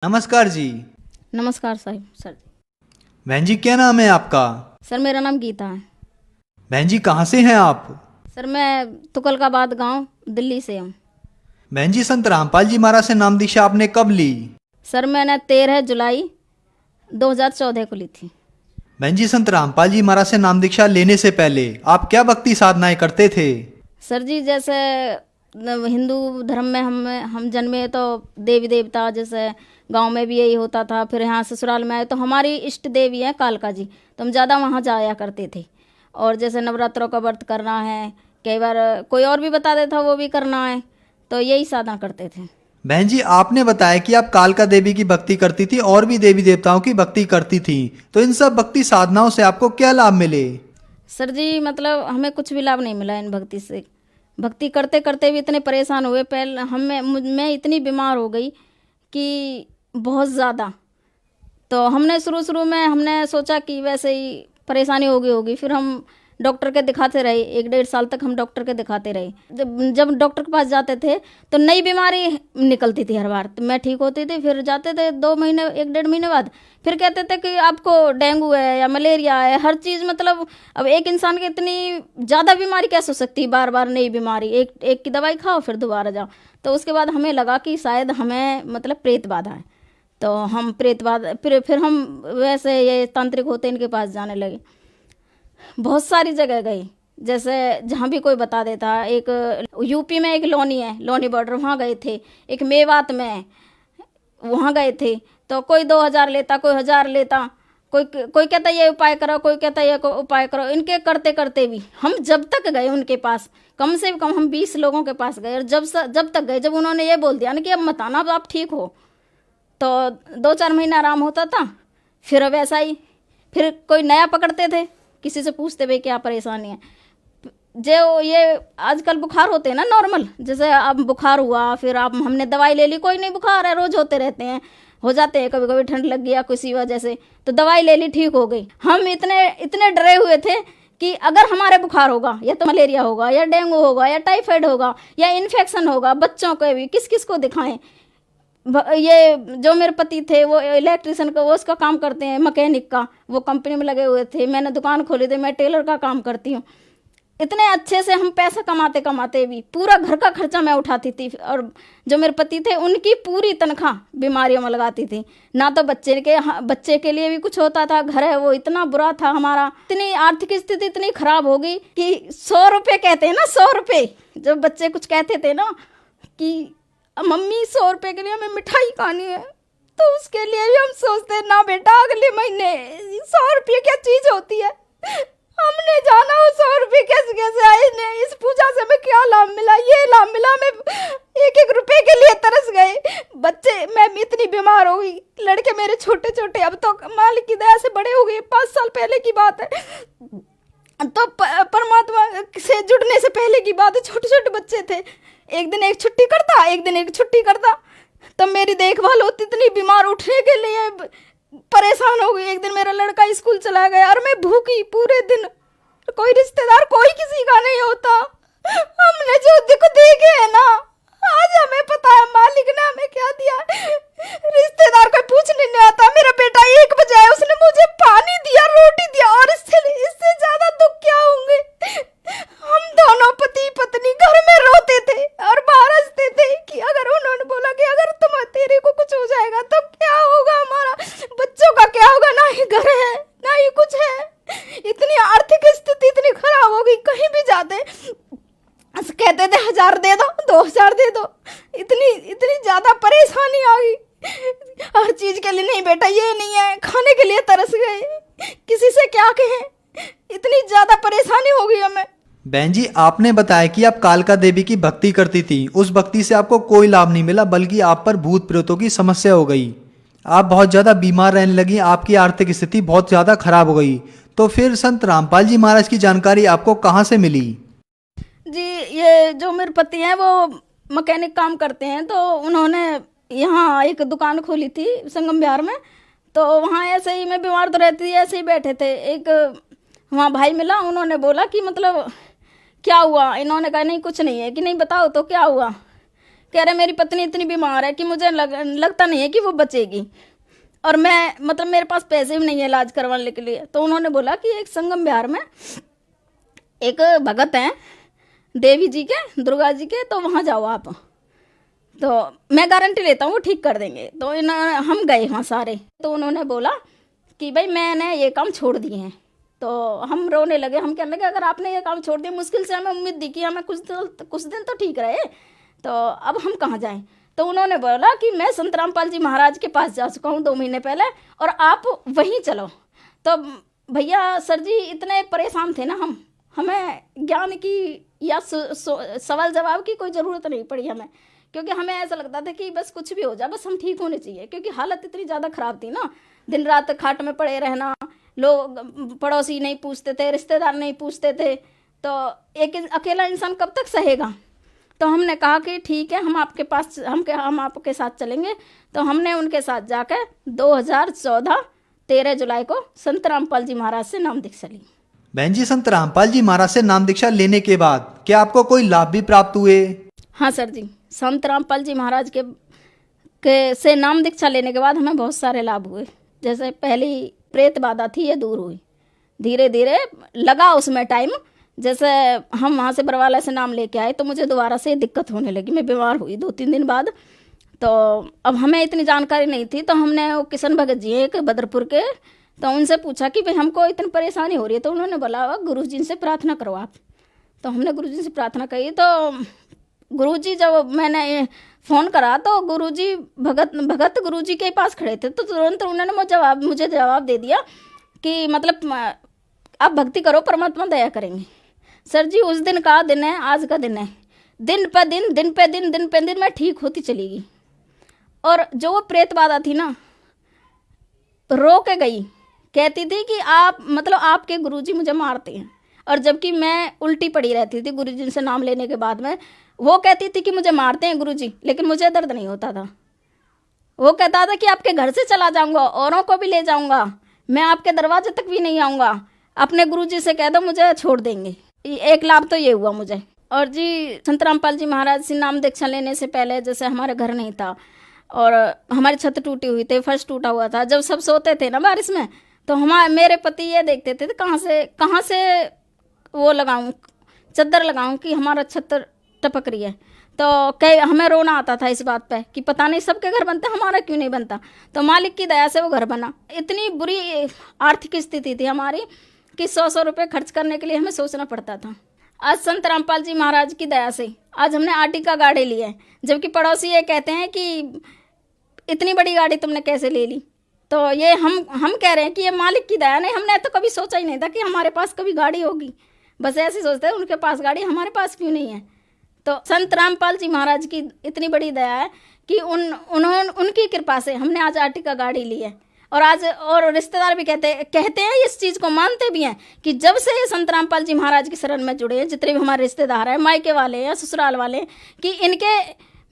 नमस्कार जी। नमस्कार साहिब सर। बहन जी क्या नाम है आपका? सर मेरा नाम गीता है। बहन जी कहाँ से हैं आप? सर मैं तुगलकाबाद गांव दिल्ली से हूँ। बहन जी संत रामपाल जी महाराज से नाम दीक्षा आपने कब ली? सर मैंने 13 जुलाई 2014 को ली थी। बहन जी संत रामपाल जी महाराज से नाम दीक्षा लेने से पहले आप क्या भक्ति साधनाएं करते थे? सर जी जैसे हिंदू धर्म में हम जन्मे तो देवी देवता, जैसे गांव में भी यही होता था। फिर यहाँ ससुराल में आए तो हमारी इष्ट देवी है कालका जी, तो हम ज़्यादा वहाँ जाया करते थे। और जैसे नवरात्रों का व्रत करना है, कई बार कोई और भी बता देता वो भी करना है, तो यही साधना करते थे। बहन जी आपने बताया कि आप कालका देवी की भक्ति करती थी और भी देवी देवताओं की भक्ति करती थी, तो इन सब भक्ति साधनाओं से आपको क्या लाभ मिले? सर जी मतलब हमें कुछ भी लाभ नहीं मिला इन भक्ति से। भक्ति करते करते भी इतने परेशान हुए। पहले मैं इतनी बीमार हो गई कि बहुत ज़्यादा। तो हमने शुरू में हमने सोचा कि वैसे ही परेशानी होगी। फिर हम डॉक्टर के दिखाते रहे, 1-1.5 साल तक हम डॉक्टर के दिखाते रहे। जब डॉक्टर के पास जाते थे तो नई बीमारी निकलती थी हर बार। तो मैं ठीक होती थी, फिर जाते थे 2 महीने 1-1.5 महीने बाद फिर कहते थे कि आपको डेंगू है या मलेरिया है। हर चीज़ मतलब अब एक इंसान की इतनी ज़्यादा बीमारी कैसे हो सकती है? बार बार नई बीमारी, एक की दवाई खाओ फिर दोबारा जाओ। तो उसके बाद हमें लगा कि शायद हमें मतलब प्रेत बाधा है। तो हम प्रेत बाधा फिर हम वैसे ये तांत्रिक होते इनके पास जाने लगे। बहुत सारी जगह गई, जैसे जहाँ भी कोई बता देता। एक यूपी में एक लोनी है, लोनी बॉर्डर, वहाँ गए थे। एक मेवात में वहाँ गए थे, तो कोई 2000 लेता, कोई 1000 लेता, कोई कहता ये उपाय करो, कोई कहता ये उपाय करो। इनके करते करते भी हम जब तक गए उनके पास, कम से कम हम 20 लोगों के पास गए। और जब तक गए, जब उन्होंने ये बोल दिया ना कि अब मत आना, अब आप ठीक हो, तो 2-4 महीना आराम होता था। फिर अब ऐसा ही, फिर कोई नया पकड़ते थे, किसी से पूछते भाई क्या परेशानी है। जो ये आजकल बुखार होते हैं ना नॉर्मल, जैसे अब बुखार हुआ, फिर आप हमने दवाई ले ली, कोई नहीं बुखार है, रोज होते रहते हैं, हो जाते हैं, कभी कभी ठंड लग गया किसी वजह से, तो दवाई ले ली, ठीक हो गई। हम इतने डरे हुए थे कि अगर हमारे बुखार होगा या तो मलेरिया होगा या डेंगू होगा या टाइफाइड होगा या इन्फेक्शन होगा, बच्चों को भी किस किस को दिखाएं। ये जो मेरे पति थे वो इलेक्ट्रिशियन का, वो उसका काम करते हैं, मैकेनिक का, वो कंपनी में लगे हुए थे। मैंने दुकान खोली थी, मैं टेलर का काम करती हूँ। इतने अच्छे से हम पैसा कमाते कमाते भी पूरा घर का खर्चा मैं उठाती थी। और जो मेरे पति थे उनकी पूरी तनख्वाह बीमारियों में लगाती थी। ना तो बच्चे के लिए भी कुछ होता था। घर है वो इतना बुरा था हमारा, इतनी आर्थिक स्थिति इतनी खराब हो गई कि 100 रुपये कहते हैं ना, 100 रुपये, जब बच्चे कुछ कहते थे ना कि मम्मी 100 रुपये के लिए हमें मिठाई खानी है, तो उसके लिए भी हम सोचते हैं ना बेटा अगले महीने 100 रुपये क्या चीज़ होती है। हमने जाना वो 100 रुपये कैसे आए ने, इस पूजा से हमें क्या लाभ मिला, ये लाभ मिला, हमें 1-1 रुपये के लिए तरस गए। बच्चे, मैं इतनी बीमार हो गई, लड़के मेरे छोटे छोटे, अब तो मालिक की दया से बड़े हो गए, 5 साल पहले की बात है। तो परमात्मा से जुड़ने से पहले की बात है, छोटे छोटे बच्चे थे। एक दिन एक छुट्टी करता, एक दिन एक छुट्टी करता, तब मेरी देखभाल होती। इतनी बीमार, उठने के लिए परेशान हो गई। एक दिन मेरा लड़का स्कूल चला गया और मैं भूखी पूरे दिन, कोई रिश्तेदार कोई किसी का नहीं होता। हमने जो दुख देखे है ना, आज हमें पता है मालिक ने हमें क्या दिया। रिश्तेदार कोई पूछने नहीं आता। मेरा बेटा 1 बजे आया, उसने मुझे पानी दिया, रोटी दिया, और इससे ज्यादा दुख क्या होंगे। हम दोनों पति पत्नी घर में रोते थे और बाहर हंसते थे कि अगर उन्होंने बोला कि अगर तेरे को कुछ हो जाएगा तो क्या होगा, हमारा बच्चों का क्या होगा। ना ही घर है ना ही कुछ है। इतनी आर्थिक स्थिति इतनी खराब हो गई, कहीं भी जाते कहते थे 1000 दे दो, 2000 दे दो। इतनी ज्यादा परेशानी आ गई हर चीज के लिए। नहीं बेटा ये नहीं है, खाने के लिए तरस गए, किसी से क्या कहें, इतनी ज्यादा परेशानी हो गई हमें। बहन जी आपने बताया कि आप कालका देवी की भक्ति करती थी, उस भक्ति से आपको कोई लाभ नहीं मिला, बल्कि आप पर भूत प्रेतों की समस्या हो गई। आप बहुत ज़्यादा बीमार रहने लगी, आपकी आर्थिक स्थिति बहुत ज़्यादा खराब हो गई। तो फिर संत रामपाल जी महाराज की जानकारी आपको कहाँ से मिली? जी ये जो मेरे पति हैं वो मैकेनिक काम करते हैं, तो उन्होंने यहाँ एक दुकान खोली थी संगम विहार में। तो वहाँ ऐसे ही, मैं बीमार तो रहती थी, ऐसे ही बैठे थे, एक वहाँ भाई मिला, उन्होंने बोला कि मतलब क्या हुआ। इन्होंने कहा नहीं कुछ नहीं है, कि नहीं बताओ तो क्या हुआ। कह रहे मेरी पत्नी इतनी बीमार है कि मुझे लगता नहीं है कि वो बचेगी, और मैं मतलब मेरे पास पैसे भी नहीं है इलाज करवाने के लिए। तो उन्होंने बोला कि एक संगम विहार में एक भगत हैं देवी जी के, दुर्गा जी के, तो वहाँ जाओ आप, तो मैं गारंटी लेता हूँ वो ठीक कर देंगे। तो हम गए वहाँ सारे। तो उन्होंने बोला कि भाई मैंने ये काम छोड़ दिए हैं। तो हम रोने लगे, हम कहने लगे अगर आपने ये काम छोड़ दिया, मुश्किल से हमें उम्मीद दी कि हमें कुछ दिन तो ठीक रहे, तो अब हम कहाँ जाएं। तो उन्होंने बोला कि मैं संत रामपाल जी महाराज के पास जा चुका हूँ 2 महीने पहले, और आप वहीं चलो। तो भैया सर जी इतने परेशान थे ना, हमें ज्ञान की या सवाल जवाब की कोई ज़रूरत नहीं पड़ी हमें, क्योंकि हमें ऐसा लगता था कि बस कुछ भी हो जाए, बस हम ठीक होने चाहिए, क्योंकि हालत इतनी ज़्यादा ख़राब थी ना। दिन रात खाट में पड़े रहना, लोग पड़ोसी नहीं पूछते थे, रिश्तेदार नहीं पूछते थे, तो एक अकेला इंसान कब तक सहेगा। तो हमने कहा कि ठीक है, हम आपके पास हम आपके साथ चलेंगे। तो हमने उनके साथ जाकर 2014 13 जुलाई को संत रामपाल जी महाराज से नाम दीक्षा ली। बहन जी, संत रामपाल जी महाराज से नाम दीक्षा लेने के बाद क्या आपको कोई लाभ भी प्राप्त हुए? हाँ सर जी, संत रामपाल जी महाराज के से नाम दीक्षा लेने के बाद हमें बहुत सारे लाभ हुए। जैसे पहली प्रेत बाधा थी, ये दूर हुई, धीरे धीरे लगा उसमें टाइम। जैसे हम वहाँ से बरवाला से नाम लेके आए तो मुझे दोबारा से दिक्कत होने लगी, मैं बीमार हुई 2-3 दिन बाद। तो अब हमें इतनी जानकारी नहीं थी, तो हमने वो किशन भगत जी एक बदरपुर के, तो उनसे पूछा कि भाई हमको इतनी परेशानी हो रही है। तो उन्होंने बोला गुरु जी से प्रार्थना करो आप। तो हमने गुरु जी से प्रार्थना करी। तो गुरु जी, जब मैंने फ़ोन करा तो गुरु जी भगत गुरु जी के पास खड़े थे। तो तुरंत उन्होंने मुझे जवाब दे दिया कि मतलब आप भक्ति करो, परमात्मा दया करेंगे। सर जी उस दिन का दिन है, आज का दिन है, दिन पे दिन मैं ठीक होती चली गई। और जो वो प्रेत बाधा थी ना, रो के गई, कहती थी कि आप मतलब आपके गुरुजी मुझे मारते हैं। और जबकि मैं उल्टी पड़ी रहती थी गुरुजी से नाम लेने के बाद में, वो कहती थी कि मुझे मारते हैं गुरुजी, लेकिन मुझे दर्द नहीं होता था। वो कहता था कि आपके घर से चला जाऊंगा, औरों को भी ले जाऊंगा, मैं आपके दरवाजे तक भी नहीं आऊँगा, अपने गुरुजी से कह दो मुझे छोड़ देंगे। एक लाभ तो ये हुआ मुझे। और जी संत रामपाल जी महाराज से नाम दीक्षा लेने से पहले जैसे हमारे घर नहीं था, और हमारी छत टूटी हुई थी, फर्श टूटा हुआ था। जब सब सोते थे ना बारिश में, तो मेरे पति ये देखते थे कहाँ से वो लगाऊं, चद्दर लगाऊं कि हमारा छत टपक रही है। तो हमें रोना आता था इस बात पे कि पता नहीं सबके घर बनता, हमारा क्यों नहीं बनता। तो मालिक की दया से वो घर बना। इतनी बुरी आर्थिक स्थिति थी हमारी कि 100 रुपये खर्च करने के लिए हमें सोचना पड़ता था। आज संत रामपाल जी महाराज की दया से आज हमने आर्टिका गाड़ी ली है, जबकि पड़ोसी ये कहते हैं कि इतनी बड़ी गाड़ी तुमने कैसे ले ली। तो ये हम कह रहे हैं कि ये मालिक की दया। नहीं, हमने तो कभी सोचा ही नहीं था कि हमारे पास कभी गाड़ी होगी, बस ऐसे सोचते हैं उनके पास गाड़ी, हमारे पास क्यों नहीं है। तो संत रामपाल जी महाराज की इतनी बड़ी दया है कि उनकी कृपा से हमने आज आर्टिका गाड़ी ली है। और रिश्तेदार भी कहते हैं, इस चीज़ को मानते भी हैं कि जब से ये संत रामपाल जी महाराज की शरण में जुड़े हैं, जितने भी हमारे रिश्तेदार हैं, मायके वाले या ससुराल वाले, कि इनके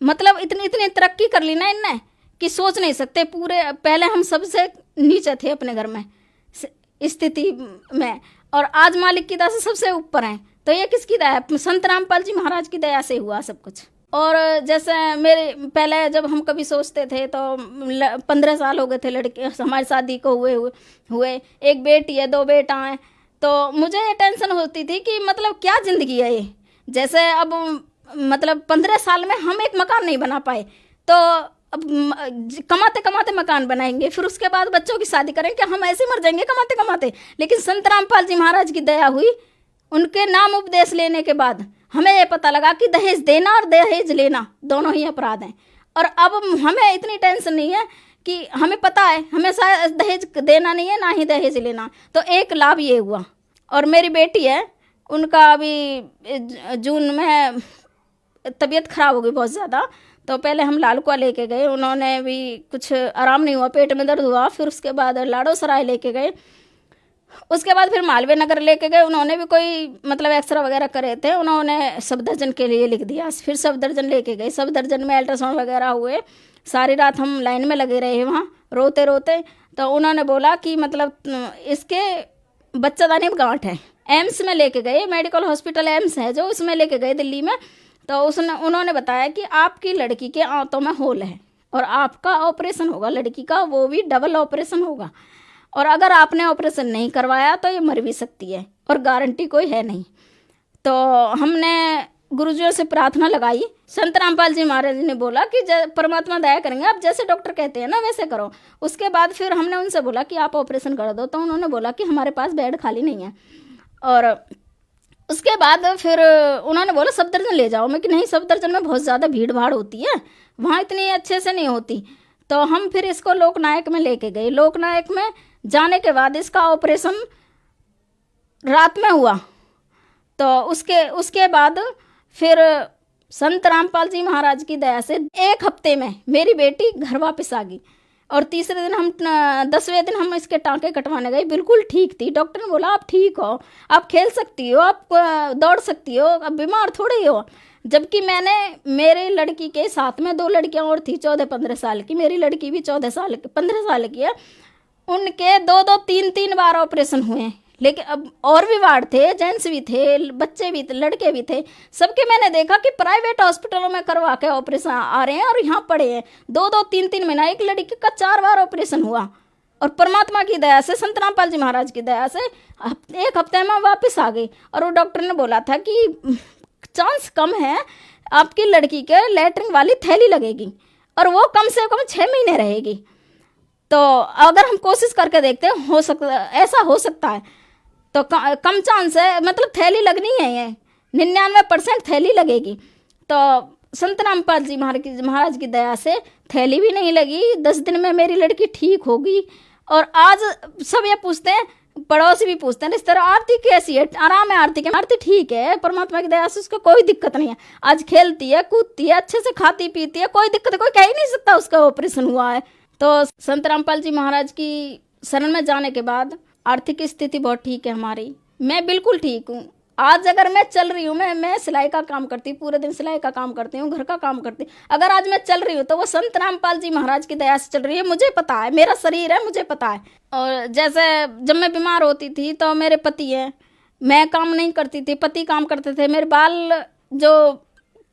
मतलब इतनी तरक्की कर ली ना इनने कि सोच नहीं सकते। पहले हम सबसे नीचे थे अपने घर में स्थिति में, और आज मालिक की दया से सबसे ऊपर हैं। तो ये किसकी दया है? संत रामपाल जी महाराज की दया से हुआ सब कुछ। और जैसे मेरे पहले जब हम कभी सोचते थे तो 15 साल हो गए थे लड़के हमारी शादी को हुए 1 बेटी है, 2 बेटा हैं। तो मुझे ये टेंशन होती थी कि मतलब क्या ज़िंदगी है ये। जैसे अब मतलब 15 साल में हम एक मकान नहीं बना पाए, तो अब कमाते कमाते मकान बनाएंगे, फिर उसके बाद बच्चों की शादी करेंगे, हम ऐसे मर जाएंगे कमाते कमाते। लेकिन संत रामपाल जी महाराज की दया हुई, उनके नाम उपदेश लेने के बाद हमें ये पता लगा कि दहेज देना और दहेज लेना दोनों ही अपराध हैं। और अब हमें इतनी टेंशन नहीं है कि हमें पता है हमें दहेज देना नहीं है, ना ही दहेज लेना। तो एक लाभ ये हुआ। और मेरी बेटी है, उनका अभी जून में तबीयत ख़राब हो गई बहुत ज़्यादा। तो पहले हम लालकुआ लेके गए, उन्होंने भी कुछ आराम नहीं हुआ, पेट में दर्द हुआ। फिर उसके बाद लाडो सराय लेके गए, उसके बाद फिर मालवीय नगर लेके गए, उन्होंने भी कोई मतलब एक्सरा वगैरह करे थे, उन्होंने सफदरजंग के लिए लिख दिया। फिर सफदरजंग लेके गए, सफदरजंग में अल्ट्रासाउंड वगैरह हुए। सारी रात हम लाइन में लगे रहे वहाँ रोते रोते। तो उन्होंने बोला कि मतलब इसके बच्चादानी में गांठ है। एम्स में लेके गए, मेडिकल हॉस्पिटल एम्स है जो, उसमें लेके गए दिल्ली में। तो उन्होंने बताया कि आपकी लड़की के आंतों में होल है और आपका ऑपरेशन होगा लड़की का, वो भी डबल ऑपरेशन होगा, और अगर आपने ऑपरेशन नहीं करवाया तो ये मर भी सकती है और गारंटी कोई है नहीं। तो हमने गुरुजियों से प्रार्थना लगाई। संत रामपाल जी महाराज ने बोला कि परमात्मा दया करेंगे, आप जैसे डॉक्टर कहते हैं ना वैसे करो। उसके बाद फिर हमने उनसे बोला कि आप ऑपरेशन कर दो, तो उन्होंने बोला कि हमारे पास बेड खाली नहीं है। और उसके बाद फिर उन्होंने बोला सफदरजंग ले जाओ। मैं कि नहीं, सफदरजंग में बहुत ज़्यादा भीड़ भाड़ होती है, वहाँ इतनी अच्छे से नहीं होती। तो हम फिर इसको लोकनायक में लेके गए। लोकनायक में जाने के बाद इसका ऑपरेशन रात में हुआ। तो उसके बाद फिर संत रामपाल जी महाराज की दया से 1 हफ्ते में मेरी बेटी घर वापस आ गई। और तीसरे दिन 10वें दिन हम इसके टाँके कटवाने गए, बिल्कुल ठीक थी। डॉक्टर ने बोला आप ठीक हो, आप खेल सकती हो, आप दौड़ सकती हो, अब बीमार थोड़ी हो। जबकि मैंने मेरी लड़की के साथ में 2 लड़कियां और थी 14-15 साल की, मेरी लड़की भी 15 साल की है। उनके 2-2, 3-3 बार ऑपरेशन हुए हैं। लेकिन अब और भी वार्ड थे, जेंट्स भी थे, बच्चे भी थे, लड़के भी थे। सबके मैंने देखा कि प्राइवेट हॉस्पिटलों में करवा के ऑपरेशन आ रहे हैं और यहाँ पड़े हैं 2-2, 3-3 महीना। एक लड़की का 4 बार ऑपरेशन हुआ और परमात्मा की दया से, संत रामपाल जी महाराज की दया से 1 हफ्ते में वापस आ गई। और वो डॉक्टर ने बोला था कि चांस कम है, आपकी लड़की के लैट्रिन वाली थैली लगेगी और वो कम से कम 6 महीने रहेगी। तो अगर हम कोशिश करके देखते हैं, ऐसा हो सकता है। तो कम चांस है, मतलब थैली लगनी है, ये 99% थैली लगेगी। तो संत रामपाल जी महाराज की दया से थैली भी नहीं लगी। 10 दिन में मेरी लड़की ठीक होगी। और आज सब ये पूछते हैं, पड़ोसी भी पूछते हैं, इस तरह आरती कैसी है, आराम है आरती के? आरती ठीक है, परमात्मा की दया से उसको कोई दिक्कत नहीं है। आज खेलती है, कूदती है, अच्छे से खाती पीती है, कोई दिक्कत, कोई कह ही नहीं सकता उसका ऑपरेशन हुआ है। तो संत रामपाल जी महाराज की शरण में जाने के बाद आर्थिक स्थिति बहुत ठीक है हमारी। मैं बिल्कुल ठीक हूँ। आज अगर मैं चल रही हूँ, मैं सिलाई का काम करती हूँ, पूरे दिन सिलाई का काम करती हूँ, घर का काम करती हूँ। अगर आज मैं चल रही हूँ तो वो संत रामपाल जी महाराज की दया से चल रही है। मुझे पता है, मेरा शरीर है, मुझे पता है। और जैसे जब मैं बीमार होती थी तो मेरे पति हैं, मैं काम नहीं करती थी, पति काम करते थे। मेरे बाल जो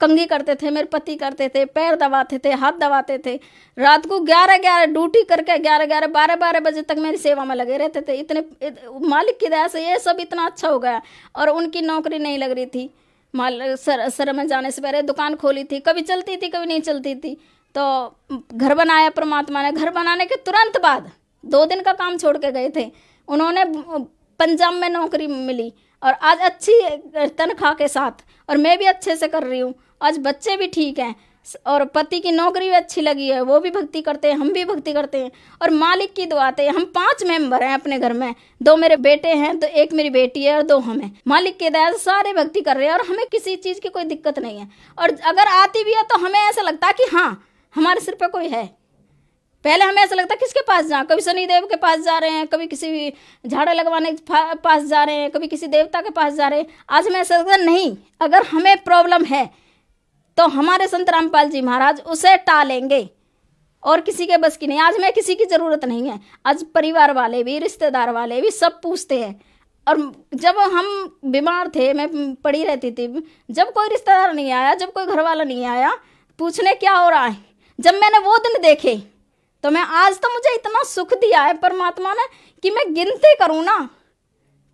कंघी करते थे मेरे पति करते थे, पैर दबाते थे, हाथ दबाते थे। रात को 11-11 ड्यूटी करके 11-11, 12-12 बजे तक मेरी सेवा में लगे रहते थे। इतने मालिक की दया से ये सब इतना अच्छा हो गया। और उनकी नौकरी नहीं लग रही थी, सर में जाने से पहले दुकान खोली थी, कभी चलती थी कभी नहीं चलती थी। तो घर बनाया परमात्मा ने। घर बनाने के तुरंत बाद 2 दिन का काम छोड़ के गए थे, उन्होंने पंजाब में नौकरी मिली और आज अच्छी तनख्वाह के साथ, और मैं भी अच्छे से कर रही हूँ। आज बच्चे भी ठीक हैं और पति की नौकरी भी अच्छी लगी है, वो भी भक्ति करते हैं, हम भी भक्ति करते हैं। और मालिक की दुआ से हम 5 मेंबर हैं अपने घर में, 2 मेरे बेटे हैं, तो 1 मेरी बेटी है और 2 हम हैं। मालिक की दया से सारे भक्ति कर रहे हैं और हमें किसी चीज़ की कोई दिक्कत नहीं है। और अगर आती भी है तो हमें ऐसा लगता है कि हाँ हमारे सिर पर कोई है। पहले हमें ऐसा लगता है किसके पास जाएं, कभी शनिदेव के पास जा रहे हैं, कभी किसी झाड़ू लगवाने के पास जा रहे हैं, कभी किसी देवता के पास जा रहे हैं। आज हमें ऐसा लगता है नहीं, अगर हमें प्रॉब्लम है तो हमारे संत रामपाल जी महाराज उसे टालेंगे और किसी के बस की नहीं। आज हमें किसी की ज़रूरत नहीं है। आज परिवार वाले भी, रिश्तेदार वाले भी सब पूछते हैं। और जब हम बीमार थे, मैं पड़ी रहती थी, जब कोई रिश्तेदार नहीं आया, जब कोई घर वाला नहीं आया पूछने क्या हो रहा है, जब मैंने वो दिन देखे तो मैं आज तो मुझे इतना सुख दिया है परमात्मा ने कि मैं गिनती करूँ ना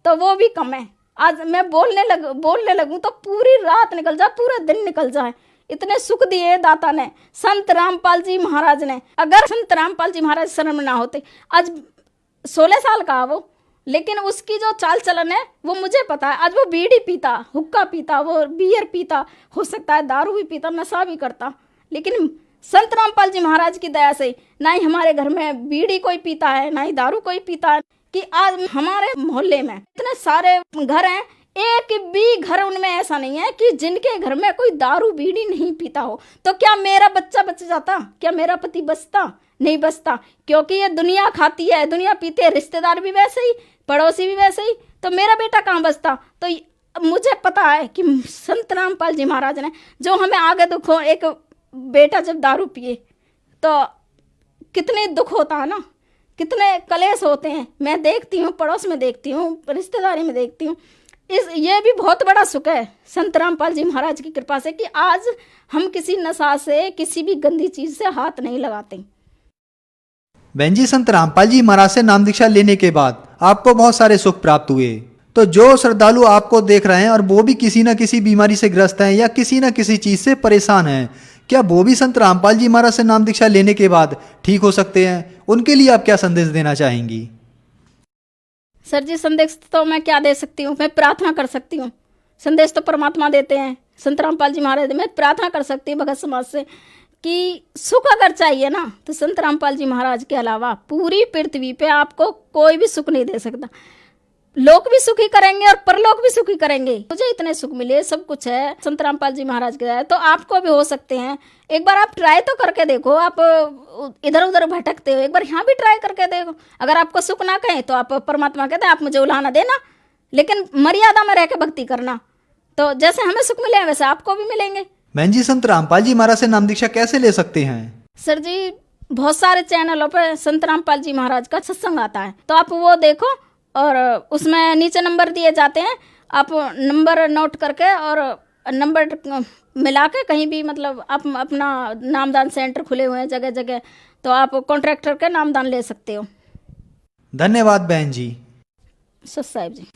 तो वो भी कम है। आज मैं बोलने लगूँ तो पूरी रात निकल जाए, पूरा दिन निकल जाए, इतने सुख दिए दाता ने, संत रामपाल जी महाराज ने। अगर संत रामपाल जी महाराज शरण में ना होते, आज 16 साल का वो, लेकिन उसकी जो चाल चलन है वो मुझे पता है। आज वो बीड़ी पीता, हुक्का पीता, वो बियर पीता, हो सकता है दारू भी पीता, नशा भी करता, लेकिन संत रामपाल जी महाराज की दया से ना ही हमारे घर में बीड़ी कोई पीता है, ना ही दारू कोई पीता है। कि आज हमारे मोहल्ले में इतने सारे घर हैं, एक भी घर उनमें ऐसा नहीं है कि जिनके घर में कोई दारू बीड़ी नहीं पीता हो। तो क्या मेरा बच्चा बच जाता? क्या मेरा पति बचता? नहीं बचता, क्योंकि ये दुनिया खाती है, दुनिया पीती है, रिश्तेदार भी वैसे ही, पड़ोसी भी वैसे ही, तो मेरा बेटा कहाँ बचता? तो मुझे पता है कि संत रामपाल जी महाराज ने जो हमें आगे दुख हो, एक बेटा जब दारू पिए तो कितने दुख होता है ना, कितने कलेश होते हैं। मैं देखती हूँ, पड़ोस में देखती हूँ, रिश्तेदारी में देखती हूँ, ये भी बहुत बड़ा सुख है संत रामपाल जी महाराज की कृपा से कि आज हम किसी नशा से, किसी भी गंदी चीज से हाथ नहीं लगाते। बहन जी, संत रामपाल जी महाराज से नाम दीक्षा लेने के बाद आपको बहुत सारे सुख प्राप्त हुए। तो जो श्रद्धालु आपको देख रहे हैं और वो भी किसी न किसी बीमारी से ग्रस्त हैं या किसी न किसी चीज से परेशान हैं, क्या वो भी संत रामपाल जी महाराज से नाम दीक्षा लेने के बाद ठीक हो सकते हैं? उनके लिए आप क्या संदेश देना चाहेंगी? सर जी, संदेश तो मैं क्या दे सकती हूँ, मैं प्रार्थना कर सकती हूँ। संदेश तो परमात्मा देते हैं, संत रामपाल जी महाराज। मैं प्रार्थना कर सकती हूँ भगत समाज से कि सुख अगर चाहिए ना तो संत रामपाल जी महाराज के अलावा पूरी पृथ्वी पे आपको कोई भी सुख नहीं दे सकता। लोक भी सुखी करेंगे और परलोक भी सुखी करेंगे। मुझे इतने सुख मिले, सब कुछ है संत रामपाल जी महाराज के दया, तो आपको भी हो सकते हैं। एक बार आप ट्राई तो करके देखो। आप इधर उधर भटकते हो, एक बार यहाँ भी ट्राई करके देखो। अगर आपको सुख ना कहे तो आप परमात्मा कहते हैं आप मुझे उलाहना देना, लेकिन मर्यादा में रह के भक्ति करना। तो जैसे हमें सुख मिले वैसे आपको भी मिलेंगे। बहन जी, संत रामपाल जी महाराज से नाम दीक्षा कैसे ले सकते हैं? सर जी, बहुत सारे चैनलों पर संत रामपाल जी महाराज का सत्संग आता है, तो आप वो देखो और उसमें नीचे नंबर दिए जाते हैं। आप नंबर नोट करके और नंबर मिला के कहीं भी, मतलब आप अपना नामदान सेंटर खुले हुए हैं जगह जगह, तो आप कॉन्ट्रैक्टर के नामदान ले सकते हो। धन्यवाद बहन जी। सत साहिब जी।